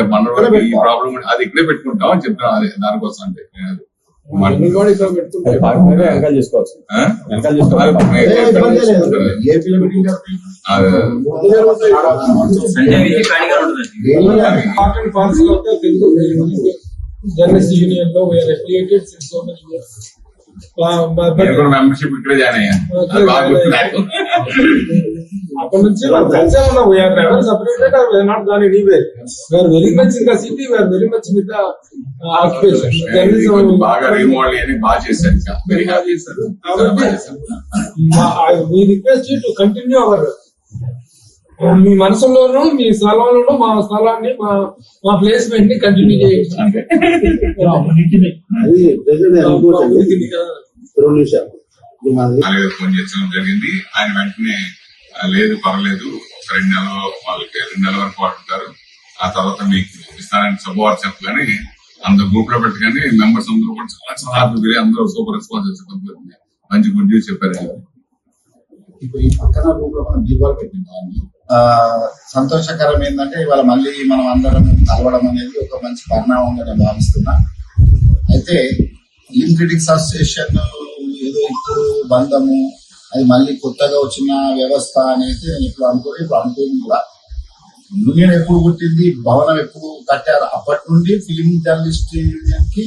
అంటే మన ఈ ప్రాబ్లం అది ఇక్కడే పెట్టుకుంటాం అని చెప్తాను. అదే దానికోసం అంటే వెనకాల చేసుకోవచ్చు. జర్నలిస్ట్ యూనియన్ లో we are affiliated since so many years. Membership ఇక్కడే జాయిన్ అయ్యాను. అప్పటి నుంచి కలిసే ఉన్నాం. We are never separated or we are not gone anywhere. We are very much in the city, we are very much with the occupation. Journalism బాగా remodel అని బాగా చేశారు. వెరీ హ్యాపీ చేశారు. We request you to continue our మీ మనసులోనూ మీ స్థలంలోనూ మా స్థలాన్ని మా ప్లేస్మెంట్ ని కంటిన్యూ చేయండి. ఫోన్ చేసడం జరిగింది. ఆయన వెంటనే లేదు పర్లేదు 2 నెలలు వాళ్ళకి 2 నెలల వరకు వాడుతారు, ఆ తర్వాత మీకు ఇస్తానని శుభవార్త చెప్పగానే అందరు గ్రూప్ లో పెట్టగానే మెంబర్స్ అందరూ కూడా చాలా హ్యాపీ, అందరూ సూపర్ రెస్పాన్స్ మంచి గుడ్ న్యూస్ చెప్పారు. ఇప్పుడు ఈ పక్కన రూమ్ లో మనం దీపాలు పెట్టింది. సంతోషకరం ఏంటంటే ఇవాళ మళ్ళీ మనం అందరం కలవడం అనేది ఒక మంచి పరిణామంగా నేను భావిస్తున్నా. అయితే ఫిలిం క్రిటిక్స్ అసోసియేషన్ ఏదో ఇప్పుడు బంధము అది మళ్ళీ కొత్తగా వచ్చిన వ్యవస్థ అనేది నేను ఇప్పుడు అనుకోని కూడా. యూనియన్ ఎప్పుడు పుట్టింది, భవనం ఎప్పుడు కట్టారు, అప్పటి నుండి ఫిలిం జర్నలిస్ట్ యూనియన్ కి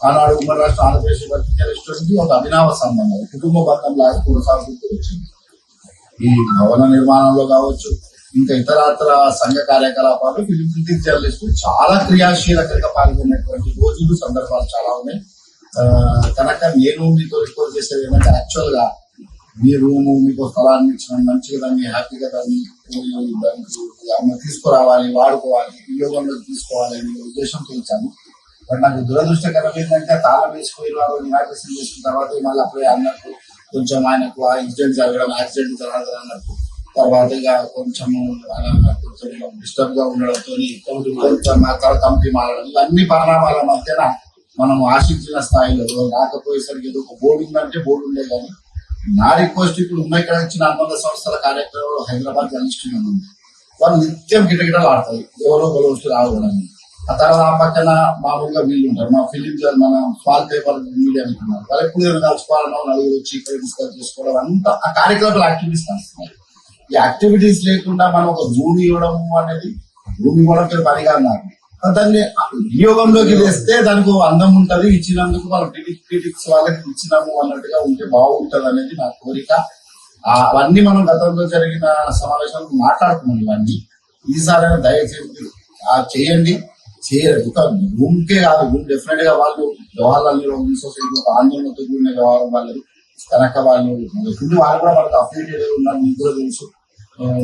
ఆనాడు ఉమ్మడి రాష్ట్ర ఆంధ్రప్రదేశ్ జర్నలిస్ట్ ఒక అభినవ సంబంధం, కుటుంబ బంధం లాగా కొనసాగుతూ వచ్చింది. ఈ భవన నిర్మాణంలో కావచ్చు, ఇంకా ఇతరత్ర సంఘ కార్యకలాపాలు ఫిలిం క్రిటిక్ జర్నలిస్టులు చాలా క్రియాశీలకంగా పాల్గొనేటువంటి రోజులు సందర్భాలు చాలా ఉన్నాయి. కనుక నేను మీతో రిపోర్ట్ చేసేది ఏంటంటే, యాక్చువల్ గా మీ రూము మీకు స్థలాన్ని ఇచ్చిన మంచిగా దాన్ని హ్యాపీగా దాన్ని తీసుకురావాలి, వాడుకోవాలి, వినియోగంలో తీసుకోవాలి అనే ఉద్దేశంతో ఇచ్చాను. బట్ నాకు దురదృష్టకరం ఏంటంటే తాళం వేసుకుని వారు ఇనాగ్రేషన్ చేసుకున్న తర్వాత మళ్ళీ అప్పుడే అన్నట్టు కొంచెం ఆయనకు ఆ ఇన్సిడెంట్ జరగడం, యాక్సిడెంట్ జరగడం అన్నట్టు తర్వాత ఇక కొంచెం డిస్టర్బ్ గా ఉండడంతో కమిటీ మారడం, ఇవన్నీ పరిణామాల మధ్యన మనం ఆశించిన స్థాయిలో రాకపోయేసరికి ఏదో ఒక బోర్డు ఉందంటే బోర్డు ఉండే. కానీ నా రిక్వెస్ట్ ఇప్పుడు ఇక్కడ ఇచ్చిన అనుబంధ సంస్థల కార్యక్రమంలో హైదరాబాద్ జర్నలిస్ట్ యూనియన్ ఉంది. వాళ్ళు నిత్యం గిటగిటలు ఆడతారు, ఎవరో వచ్చి రావడం. ఆ తర్వాత ఆ పక్కన మామూలుగా వీళ్ళు ఉంటారు, మా ఫిలిం మన స్మాల్ పేపర్ మీడియా అంటున్నారు. వాళ్ళు ఎప్పుడు కలుసుకోవాలన్నా నలుగురు వచ్చి ఇక్కడ డిస్కస్ చేసుకోవడం అంతా ఆ కార్యక్రమాలు యాక్టివిటీస్ నడుస్తున్నాయి. ఈ యాక్టివిటీస్ లేకుండా మనం ఒక రూమ్ ఇవ్వడం అనేది రూమ్ ఇవ్వడం పని కాదు. నాకు దాన్ని వినియోగంలోకి తెస్తే దానికి అందం ఉంటది, ఇచ్చినందుకు మనం క్రిటిక్స్ వాళ్ళకి ఇచ్చినాము అన్నట్టుగా ఉంటే బాగుంటది అనేది నా కోరిక. అవన్నీ మనం గతంలో జరిగిన సమావేశాలు మాట్లాడుకున్నాం. ఇవన్నీ ఈసారి దయచేసి చేయండి. ఒక రూమ్కే కాదు, రూమ్ డెఫినెట్ గా వాళ్ళు జవహర్లాల్ సొసైటీ ఒక ఆందోళనతో కూడిన వ్యవహారం వాళ్ళది. కనుక వాళ్ళు వాళ్ళు కూడా మనకు అఫిలియేటెడ్ ఉన్నారు, మీకు కూడా తెలుసు.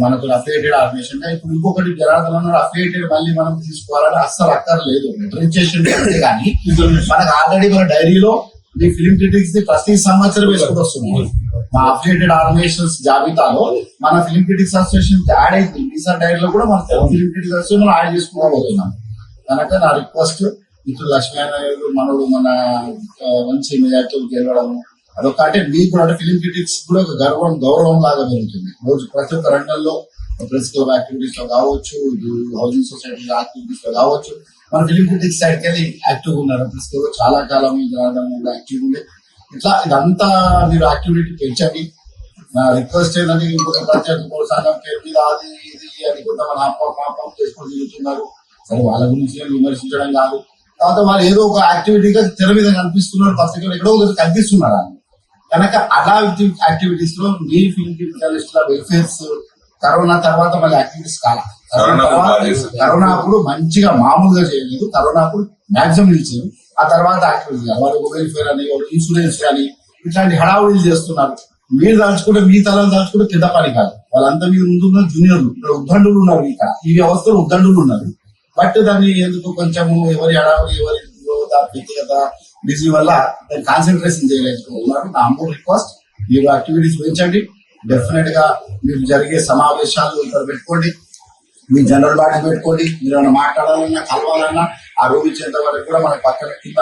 మనకు అఫిలియేటెడ్ ఆర్గనైజేషన్ ఇప్పుడు ఇంకొకటి జనార్దన్ అఫిలియేటెడ్ మళ్ళీ మనం తీసుకోవాలని అస్సలు అక్కర్లేదు. రిజిస్ట్రేషన్ కానీ మనకు ఆల్రెడీ మన డైరీలో మీ ఫిలిం క్రిటిక్స్ ని ప్రతి సంవత్సరం వేసుకుంటూ వస్తున్నాం. మా అఫిలియేటెడ్ ఆర్గనైజేషన్స్ జాబితాలో మన ఫిలిం క్రిటిక్స్ అసోసియేషన్ యాడ్ అయింది. ఈసారి డైరీలో కూడా మన ఫిలిం క్రిటిక్స్ అసోసియేషన్ మనం యాడ్ చేసుకోబోతున్నాం. కనుక నా రిక్వెస్ట్ మిత్రులు లక్ష్మీనారాయణ మనోడు మన మంచి మెజార్టీ గెలవడము అదొక అంటే మీకు కూడా అంటే ఫిలిం క్రిటిక్స్ కూడా ఒక గౌరవం లాగా పెరుగుతుంది. రోజు ప్రతి ఒక్క రంగంలో ప్రెస్ క్లబ్ యాక్టివిటీస్ లో కావచ్చు, హౌసింగ్ సొసైటీ యాక్టివిటీస్ లో కావచ్చు, మన ఫిలిం క్రిటిక్స్ సైడ్కి వెళ్ళి యాక్టివ్ ఉన్నారు. ప్రెస్ క్లబ్ చాలా కాలం యాక్టివ్ ఉండే. ఇట్లా ఇదంతా మీరు యాక్టివిటీ పెంచండి. నా రిక్వెస్ట్ ఏంటంటే ఇంకొక ప్రత్యేక ప్రోత్సాహం పేరు మీద అది ఇది అని కొంతమంది పాపం చేసుకొని తిరుగుతున్నారు. సరే, వాళ్ళ గురించి విమర్శించడం కాదు. తర్వాత వాళ్ళు ఏదో ఒక యాక్టివిటీగా తెర మీద కనిపిస్తున్నారు, పత్రికలు ఎక్కడో కనిపిస్తున్నారు. కనుక అలా యాక్టివిటీస్ లో మీ ఫిల్మ్ జర్నలిస్టుల వెల్ఫేర్స్ కరోనా తర్వాత మళ్ళీ యాక్టివిటీస్ కాదు. కరోనా అప్పుడు మంచిగా మామూలుగా చేయలేదు, కరోనా అప్పుడు మాక్సిమం ఇచ్చారు. ఆ తర్వాత యాక్టివిటీస్ వాళ్ళు వెల్ఫేర్ అని ఇన్సూరెన్స్ అని ఇట్లాంటి హడావుడిలు చేస్తున్నారు. మీరు దాచుకుంటే మీ తలను దాచుకుంటే పెద్ద పని కాదు. వాళ్ళంతా మీరు ముందున్న జూనియర్లు ఇక్కడ ఉద్దండులు ఉన్నారు, ఇక్కడ ఈ వ్యవస్థలో ఉద్దండులు ఉన్నారు. బట్ దాన్ని ఎందుకు కొంచెము ఎవరి హడావుడి ఎవరి వ్యక్తిగత బిజీ వల్ల దాన్ని కాన్సన్ట్రేషన్ చేయలేకపోతున్నారు. నా అంబో రిక్వెస్ట్, మీరు యాక్టివిటీస్ పెంచండి. డెఫినెట్ గా మీరు జరిగే సమావేశాలు ఇక్కడ పెట్టుకోండి, మీ జనరల్ బాడీ పెట్టుకోండి. మీరు ఏమైనా మాట్లాడాలన్నా కలవాలన్నా ఆ రూమ్ ఇచ్చేంత వరకు కూడా మన పక్కన కింద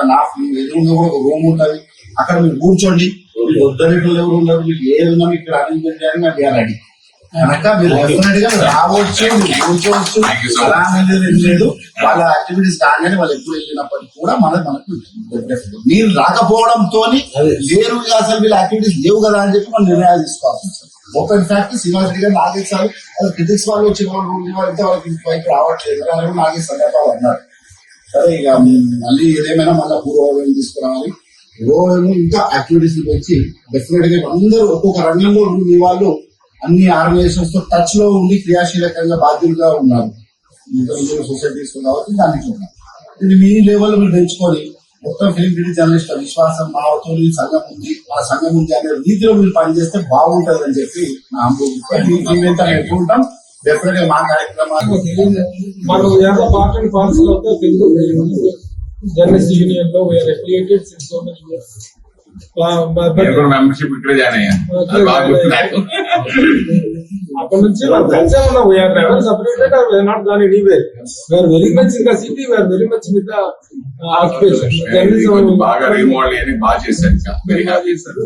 ఎదురుగా కూడా ఒక రూమ్ ఉంటుంది, అక్కడ మీరు కూర్చోండి. మీకు వద్దనేటోళ్ళు ఎవరు ఉన్నారు, మీకు ఏదైనా ఇక్కడ అరేంజ్మెంట్ చేయాలని మేము రెడీ. కనుక మీరు డెఫినెట్ గా రావచ్చు, మీరు కూర్చోవచ్చు, అలా అనేది ఏం లేదు. వాళ్ళ యాక్టివిటీస్ కాగానే వాళ్ళు ఎప్పుడు వెళ్ళినప్పటికీ కూడా మనకు మీరు రాకపోవడంతో లేరు అసలు వీళ్ళ యాక్టివిటీస్ లేవు కదా అని చెప్పి మనం నిర్ణయాలు తీసుకోవాల్సి వస్తుంది. ఓపెన్ ఫ్యాక్ట్ శ్రీనివాస్ రెడ్డి గారు నాగేష్ సార్ క్రిటిక్స్ వాళ్ళు వచ్చిన వాళ్ళైతే వాళ్ళకి పైకి రావట్లేదు అని నాగేష్ సందర్భాలు అన్నారు. సరే ఇక మళ్ళీ ఏదేమైనా మళ్ళీ పూర్వం తీసుకురావాలి. ఇంకా యాక్టివిటీస్ వచ్చి డెఫినెట్ గా అందరూ ఒక్కొక్క రంగంలో మీ వాళ్ళు అన్ని ఆర్గనైజేషన్స్ తో టచ్ లో ఉండి క్రియాశీలకంగా బాధ్యులుగా ఉన్నారు. సొసైటీస్ కాబట్టి దాన్ని చూడాలి. ఇది మీ లెవెల్ మీరు పెంచుకొని మొత్తం ఫిలిం క్రిటిక్ జర్నలిస్ట్ విశ్వాసం మాతో సంఘం ఉంది, ఆ సంఘం ఉంది అనే రీతిలో మీరు పనిచేస్తే బాగుంటది అని చెప్పి నా మేమెంత అనుకుంటాం. డెఫినెట్ గా మా కార్యక్రమాలు మనం పార్ట్ అండ్ పార్సల్ అవుతే తెలుగు జర్నలిస్ట్ యూనియన్ లో we are affiliated since so many years. Membership ఇక్కడే జాయిన్ అయ్యాను. అది బాగా గుర్తు నాకు. అప్పటి నుంచి మనం కలిసే ఉన్నాం. We are never separated or we are not gone anywhere. We are very much in the city, we are very much with the occupation. Journalism బాగా రీమోడల్ అని బాగా చేశారు. ఇంకా వెరీ హ్యాపీ చేశారు.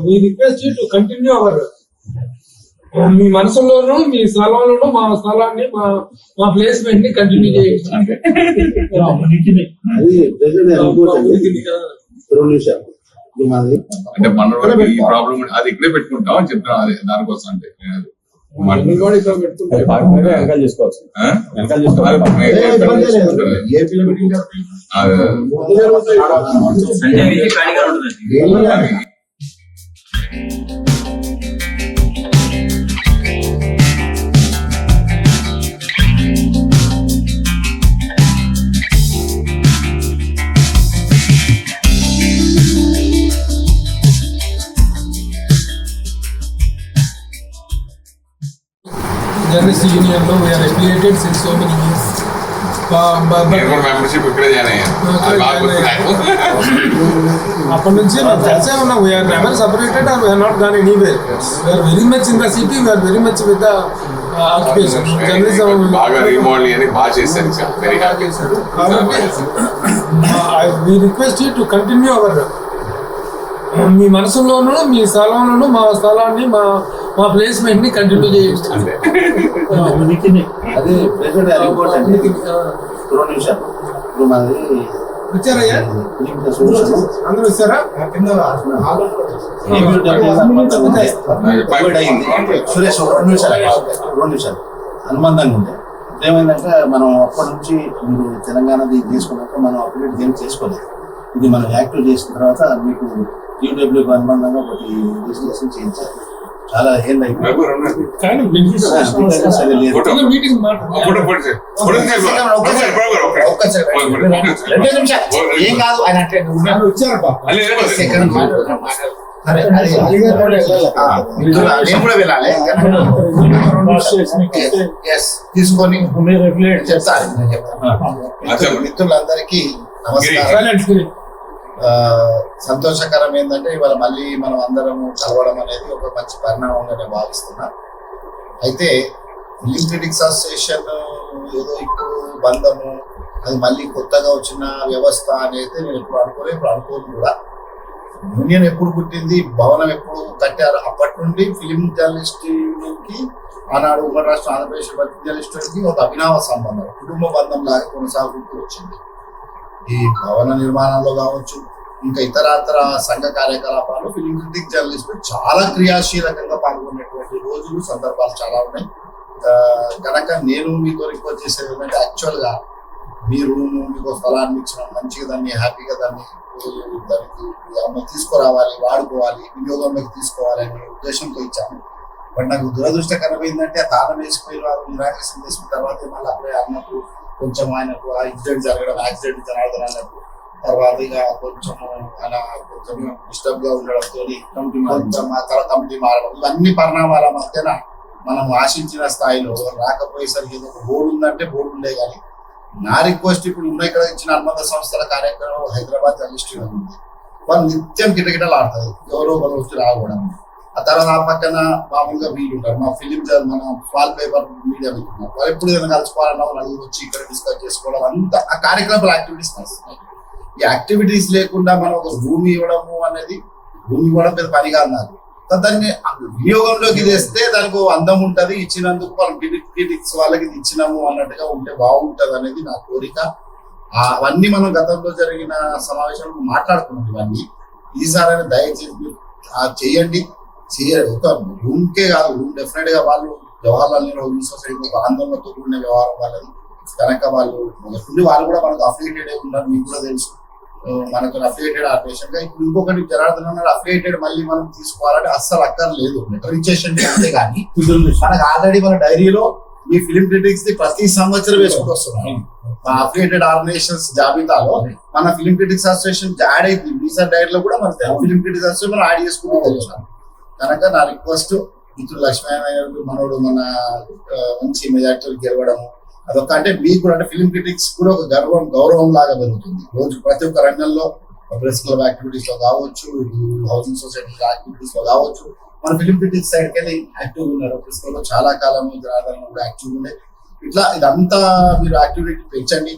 we request you to continue our మీ మనసులోనూ మీ స్థలంలోనూ మా స్థలాన్ని మా ప్లేస్మెంట్ ని కంటిన్యూ చేయండి. అంటే మన ఈ ప్రాబ్లం అది ఇక్కడే పెట్టుకుంటాం అని చెప్తాను. అదే దానికోసం అంటే మనం కూడా ఇక్కడ పెట్టుకుంటే వెనకాల చేసుకోవచ్చు. ఆ? వెనకాల చేసుకోవాలి. జర్నలిస్ట్ యూనియన్ లో we are affiliated since so many years. Membership ఇక్కడే జాయిన్ అయ్యాను. అది బాగా గుర్తు నాకు. అప్పటి నుంచి మనం కలిసే ఉన్నాం. We are never separated or we are not gone anywhere. We are very much in the city, we are very much with the occupation. Journalism బాగా రీమోడల్ అని బాగా చేశారు. ఇంకా వెరీ హ్యాపీ చేశారు. we request you to continue our మీ మనసులోనూ మీ స్థలంలోనూ మా స్థలాన్ని మా ప్లేస్మెంట్ ని కంటిన్యూ చేయండి. అదే వచ్చారయ్యా అందరూ వచ్చారా? సురేష్ 2 నిమిషాలు అనుబంధంగా ఉండే ఏమైందంటే మనం అప్పటి నుంచి మీరు తెలంగాణ తీసుకున్నాక మనం అప్డేట్ గేమ్ చేసుకోలేదు. ఇది మనం యాక్టివ్ చేసిన తర్వాత మీకు యూడబ్ల్యూకి అనుబంధంగా ఒకటి రిజిస్ట్రేషన్ చేయించారు. చాలా ఏళ్ళు మీటింగ్ ఏం కాదు ఆయన వచ్చారు నేను కూడా వెళ్ళాలి తీసుకొని చెప్తాను. మిత్రులందరికీ నమస్కారం. సంతోషకరం ఏంటంటే ఇవాళ మళ్ళీ మనం అందరం కలవడం అనేది ఒక మంచి పరిణామంగా నేను భావిస్తున్నా. అయితే ఫిలిం క్రిటిక్స్ అసోసియేషన్ ఏదో ఇప్పుడు బంధము అది మళ్ళీ కొత్తగా వచ్చిన వ్యవస్థ అనేది నేను ఎప్పుడు అనుకోను కూడా. యూనియన్ ఎప్పుడు పుట్టింది, భవనం ఎప్పుడు కట్టారు, అప్పటి నుండి ఫిలిం జర్నలిస్ట్ యూనియన్కి ఆనాడు ఉమ్మడి రాష్ట్ర ఆంధ్రప్రదేశ్ ఫిలిం జర్నలిస్టులకి ఒక అభినవ సంబంధం, కుటుంబ బంధం లాగా కొనసాగుతూ వచ్చింది. ఈ భవన నిర్మాణంలో కావచ్చు, ఇంకా ఇతర సంఘ కార్యకలాపాలు ఫిలిం క్రిటిక్ జర్నలిస్టులు చాలా క్రియాశీలకంగా పాల్గొనేటువంటి రోజులు సందర్భాలు చాలా ఉన్నాయి. కనుక నేను మీతో రిక్వెస్ట్ చేసేది ఏంటంటే యాక్చువల్గా మీ రూము మీకు స్థలాన్ని ఇచ్చిన మంచిగా దాన్ని హ్యాపీగా దానికి తీసుకురావాలి, వాడుకోవాలి, వినియోగంలోకి తీసుకోవాలి అనే ఉద్దేశంతో ఇచ్చాను. బట్ నాకు దురదృష్టకరం ఏంటంటే ఆ తాళం వేసిపోయి వాళ్ళు నిరాకరణ చేసుకున్న తర్వాత మళ్ళీ అప్పుడే అన్నప్పుడు కొంచెం ఆయనకు ఆ యాక్సిడెంట్ జరగడం అన్నట్టు తర్వాత ఇక కొంచెం అలా కొంచెం డిస్టర్బ్ గా ఉండడంతో కొంచెం ఆ తర్వాత కమిటీ మారడం, ఇవన్నీ పరిణామాల మధ్యన మనం ఆశించిన స్థాయిలో రాకపోయేసరికి ఏదో బోర్డు ఉందంటే బోర్డు ఉండే కానీ నా రిక్వెస్ట్ ఇప్పుడు ఉన్న ఇక్కడ ఇచ్చిన అనుబంధ సంస్థల కార్యక్రమం హైదరాబాద్ జర్నలిస్ట్ ఉంది. వాళ్ళు నిత్యం కిటకిటలు ఆడతారు, ఎవరో ఒకరు వచ్చి రావడం. ఆ తర్వాత ఆ పక్కన మామూలుగా వీళ్ళు ఉంటారు, మా ఫిలిం మన వాల్ పేపర్ మీడియా వెళ్తున్నారు. వాళ్ళు ఎప్పుడు ఏదైనా కలుసుకోవాలన్నా నలుగురు వచ్చి ఇక్కడ డిస్కస్ చేసుకోవడం, అంతా ఆ కార్యక్రమాల యాక్టివిటీస్ నడుస్తున్నాయి. ఈ యాక్టివిటీస్ లేకుండా మనం ఒక భూమి ఇవ్వడము అనేది, భూమి ఇవ్వడం పెద్ద పని కాదు నాకు. దాన్ని వినియోగంలోకి తెస్తే దానికి ఓ అందం ఉంటది, ఇచ్చినందుకు మనం క్రిటిక్స్ వాళ్ళకి ఇది ఇచ్చినాము అన్నట్టుగా ఉంటే బాగుంటది అనేది నా కోరిక. అవన్నీ మనం గతంలో జరిగిన సమావేశంలో మాట్లాడుకున్నాం. ఇవన్నీ ఈసారి దయచేసి మీరు చేయండి. ఒక రూమ్కే కాదు, రూమ్ డెఫినెట్ గా వాళ్ళు జవహర్లాల్ నెహ్రూ సొసైటీ ఒక ఆందోళనతో కూడిన వ్యవహారం వాళ్ళది కనుక వాళ్ళు వాళ్ళు కూడా మనకు అఫిలియేటెడ్ అయి ఉన్నారు. మీకు కూడా తెలుసు మనకు అఫిలియేటెడ్ ఆర్గనైజేషన్ గా. ఇప్పుడు ఇంకొకటి జనార్దన్ అన్నారు అఫిలియేటెడ్ మళ్ళీ మనం తీసుకోవాలంటే అస్సలు అక్కర్లేదు. లెటర్ ఇచ్చేషన్ అంతే కానీ మనకు ఆల్రెడీ మన డైరీలో ఈ ఫిలిం క్రిటిక్స్ ది ప్రతి సంవత్సరం వేసుకుంటూ వస్తున్నాం. అఫిలియేటెడ్ ఆర్గనైజేషన్స్ జాబితాలో మన ఫిలిం క్రిటిక్స్ అసోసియేషన్ యాడ్ అయింది. ఈసారి డైరీలో కూడా మన ఫిలిం క్రిటిక్స్ అసోసియేషన్ మనం యాడ్ చేసుకుంటూ వచ్చాం. కనుక నా రిక్వెస్ట్ మిత్రుడు లక్ష్మీనారాయణ మనోడు మన మంచి మెజార్టీలు గెలవడము అదొక అంటే మీకు కూడా అంటే ఫిలిం క్రిటిక్స్ కూడా ఒక గౌరవం లాగా పెరుగుతుంది. రోజు ప్రతి ఒక్క రంగంలో ప్రెస్ క్లబ్ యాక్టివిటీస్ లో కావచ్చు, హౌసింగ్ సొసైటీ యాక్టివిటీస్ లో కావచ్చు, మన ఫిలిం క్రిటిక్స్ సైడ్ కి వెళ్ళి యాక్టివ్ ఉన్నారు. ప్రెస్ క్లబ్ లో చాలా కాలం యాక్టివ్ ఉండే. ఇట్లా ఇదంతా మీరు యాక్టివిటీ పెంచండి.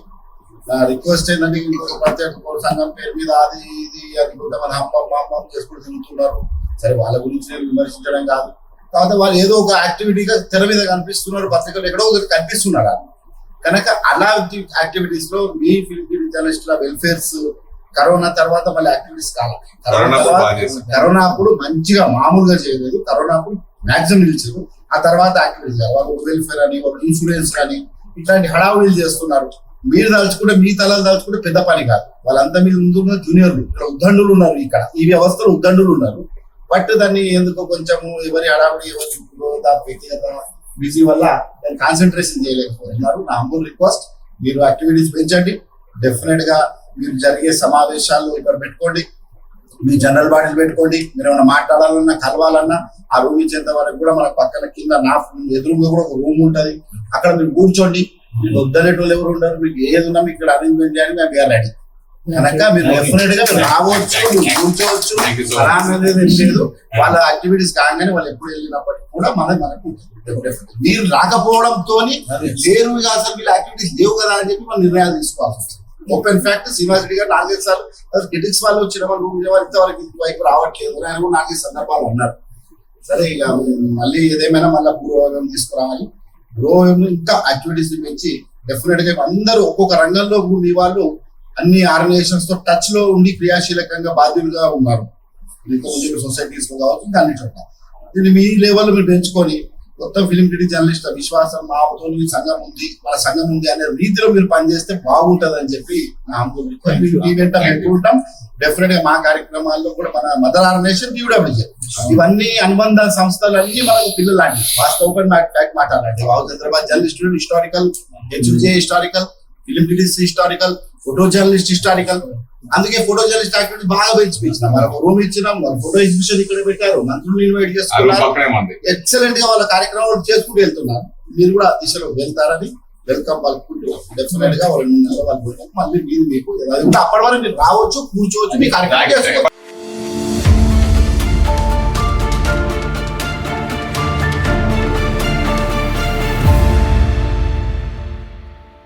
నా రిక్వెస్ట్ ఏంటంటే ఇంకొక ప్రత్యేక సంఘం పేరు మీద అది ఇది అనుకుంటే మన హంపం చేసుకుంటూ తిరుగుతున్నారు. సరే వాళ్ళ గురించి నేను విమర్శించడం కాదు, కాకపోతే వాళ్ళు ఏదో ఒక యాక్టివిటీగా తెర మీద కనిపిస్తున్నారు, పత్రికలు ఎక్కడో ఒకటి కనిపిస్తున్నారు. కనుక అలా యాక్టివిటీస్ లో మీ ఫిలిం జర్నలిస్టుల వెల్ఫేర్స్ కరోనా తర్వాత మళ్ళీ యాక్టివిటీస్ కావాలి. కరోనా అప్పుడు మంచిగా మామూలుగా చేయలేదు, కరోనా అప్పుడు మాక్సిమం నిలిచారు. ఆ తర్వాత యాక్టివిటీస్ వాళ్ళు వెల్ఫేర్ అని వాళ్ళు ఇన్సూరెన్స్ అని ఇట్లాంటి హడావుడీలు చేస్తున్నారు. మీరు తలుచుకుంటే మీ తలలు తలుచుకుంటే పెద్ద పని కాదు. వాళ్ళంతా మీరు ముందు జూనియర్లు ఇక్కడ ఉద్దండులు ఉన్నారు, ఇక్కడ ఈ వ్యవస్థలో ఉద్దండులు ఉన్నారు. బట్ దాన్ని ఎందుకో కొంచెము ఎవరి హడావుడి ఎవరి వ్యక్తిగత బిజీ వల్ల దాన్ని కాన్సన్ట్రేషన్ చేయలేకపోతున్నారు. నా హంబుల్ రిక్వెస్ట్ మీరు యాక్టివిటీస్ పెంచండి. డెఫినెట్ గా మీరు జరిగే సమావేశాలు ఇక్కడ పెట్టుకోండి, మీ జనరల్ బాడీలు పెట్టుకోండి. మీరు ఏమైనా మాట్లాడాలన్నా కలవాలన్నా ఆ రూమ్ ఇచ్చేంత వరకు కూడా మన పక్కన కింద నా ఎదురుగా కూడా ఒక రూమ్ ఉంటది, అక్కడ మీరు కూర్చోండి. మీకు వద్దనేటోళ్ళు ఎవరు ఉండరు, మీకు ఏది ఉన్నా ఇక్కడ అరేంజ్మెంట్ చేయాలి, మేము రెడీ. కనుక మీరు డెఫినెట్ గా మీరు రావచ్చు, కూర్చోవచ్చు, లేదు వాళ్ళ యాక్టివిటీస్ కాగానే వాళ్ళు ఎప్పుడు వెళ్ళినప్పటికీ కూడా మనకు మీరు రాకపోవడంతో లేరు అసలు వీళ్ళ యాక్టివిటీస్ లేవు కదా అని చెప్పి మనం నిర్ణయాలు తీసుకోవాల్సి వస్తుంది. ఓపెన్ ఫ్యాక్ట్ శ్రీనివాస్ రెడ్డి గారు నాలుగైదు సార్లు క్రిటిక్స్ వాళ్ళు వచ్చిన వాళ్ళు వాళ్ళకి వైపు రావట్లేదు అని కూడా నాలుగైదు సందర్భాలు ఉన్నారు. సరే ఇక మళ్ళీ ఏదేమైనా మళ్ళీ పూర్వవేగం తీసుకురావాలి. పూర్వవేగం ఇంకా యాక్టివిటీస్ పెంచి డెఫినెట్ గా అందరూ ఒక్కొక్క రంగంలో మీ వాళ్ళు అన్ని ఆర్గనైజేషన్స్ తో టచ్ లో ఉండి క్రియాశీలకంగా బాధ్యులుగా ఉన్నారు. సొసైటీస్ లో కావచ్చు, అన్ని చోట్ల దీన్ని మీ లెవెల్ మీరు పెంచుకొని మొత్తం ఫిలిం క్రిటిక్ జర్నలిస్ట్ విశ్వాసం మాతో సంఘం ఉంది, మన సంఘం ఉంది అనే రీతిలో మీరు పనిచేస్తే బాగుంటది అని చెప్పి నా ఈవెంట్ పెట్టుకుంటాం. డెఫినెట్ గా మా కార్యక్రమాల్లో కూడా మన మదర్ ఆర్గనైజేషన్ టీడబ్ల్యూజే ఇవన్నీ అనుబంధ సంస్థలు అన్ని మనకు పిల్లలు లాంటి వాస్తవ ఓపెన్ ఫ్యాక్ట్ మాట్లాడాలి. Hyderabad journalist historical, HJ historical, film critics historical, photo journalist historical. అందుకే ఫోటో జర్నలిస్ట్ యాక్టివిటీ బాగా పెంచిపోయించినాం. మనకు రూమ్ ఇచ్చినాం, ఫోటో ఎగ్జిబిషన్ ఇక్కడ పెట్టారు, మంత్రులు ఇన్వైట్ చేసుకున్నారు. ఎక్సలెంట్ గా వాళ్ళ కార్యక్రమాలు చేసుకుంటూ వెళ్తున్నారు. మీరు కూడా దిశలో వెళ్తారని వెల్కమ్ పలుకుంటూ డెఫినెట్ గా వాళ్ళు మళ్ళీ మీరు మీకు అది కూడా అప్పటి వరకు మీరు రావచ్చు, కూర్చోవచ్చు, మీ కార్యక్రమం చేసుకోవచ్చు.